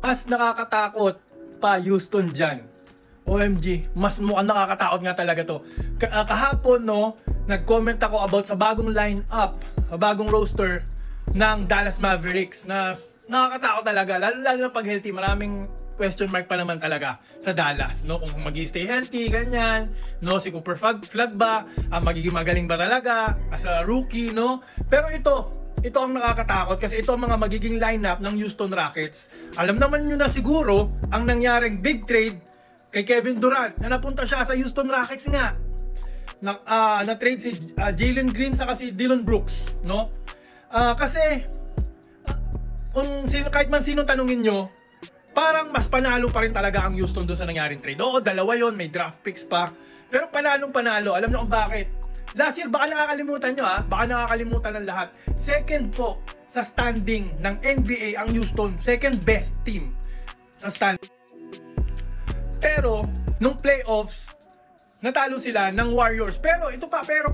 Mas nakakatakot pa Houston dyan. OMG, mas mukhang nakakatakot nga talaga to. Kahapon, no, nag-comment ako about sa bagong line-up, bagong roster ng Dallas Mavericks na nakakatakot talaga. Lalo na pag healthy, maraming question mark pa naman talaga sa Dallas, no? Kung mag-i-stay healthy, ganyan, no? Si Cooper Flag ba? Magiging magaling ba talaga as a rookie, no? Pero ito ang nakakatakot kasi ito ang mga magiging lineup ng Houston Rockets. Alam naman nyo na siguro ang nangyaring big trade kay Kevin Durant na napunta siya sa Houston Rockets nga. Na-trade si Jalen Green saka si Dillon Brooks, no? Kasi kahit man sino tanungin nyo, parang mas panalo pa rin talaga ang Houston doon sa nangyaring trade. Oo, dalawa yon, may draft picks pa. Pero panalo. Alam nyo kung bakit? Last year, baka nakakalimutan nyo baka nakakalimutan ng lahat. Second po sa standing ng NBA ang Houston. Second best team sa standing. Pero, nung playoffs, natalo sila ng Warriors. Pero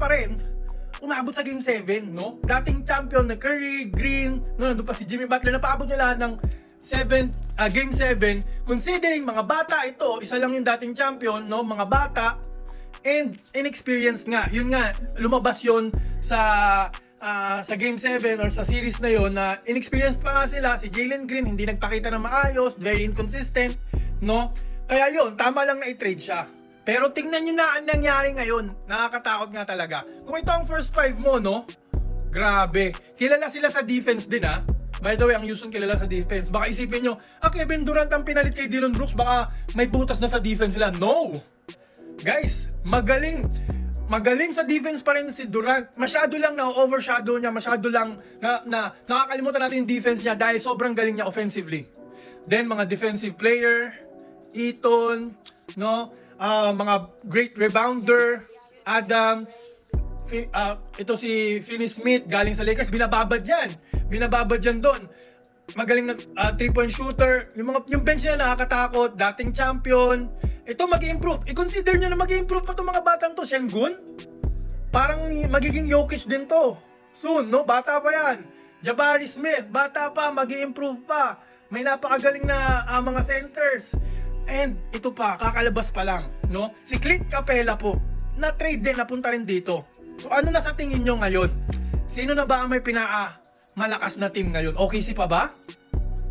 pa rin, umabot sa Game 7, no? Dating champion na Curry, Green, no, nandun pa si Jimmy Butler, napaabot nila ng Game 7. Considering mga bata ito, isa lang yung dating champion, no? Mga bata, and inexperienced nga. Yun nga, lumabas yun sa Game 7 or sa series na yun na inexperienced pa nga sila. Si Jalen Green hindi nagpakita ng maayos, very inconsistent, no? Kaya yun, tama lang na i-trade siya. Pero tingnan nyo na ang nangyari ngayon. Nakakatakot nga talaga. Kung ito ang first 5 mo, no? Grabe. Kilala sila sa defense din, By the way, ang Houston kilala sa defense. Baka isipin nyo, Kevin Durant ang pinalit kay Dillon Brooks, baka may butas na sa defense sila. No! Guys, magaling sa defense pa rin si Durant. Masyado lang na-overshadow niya, masyado lang nakakalimutan natin yung defense niya dahil sobrang galing niya offensively. Then, mga defensive player, Eaton, no? Mga great rebounder, Adam, ito si Finney Smith galing sa Lakers, binababad yan doon. Magaling na 3-point shooter. Yung bench niya nakakatakot, dating champion. Ito mag-i-improve. I-consider nyo na mag-i-improve pa itong mga batang to. Sengun, parang magiging Jokic din to soon, no? Bata pa yan. Jabari Smith, bata pa, mag-i-improve pa. May napakagaling na mga centers. And ito pa, kakalabas pa lang, no? Si Clint Capela po, na-trade din, napunta rin dito. So ano na sa tingin nyo ngayon? Sino na ba ang may malakas na team ngayon? OKC pa ba?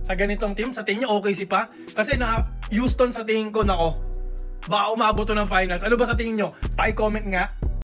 Sa ganitong team, sa tingin nyo OKC pa? Kasi na Houston sa tingin ko, nako, baka umabot to ng finals. Ano ba sa tingin nyo? Pa-comment nga.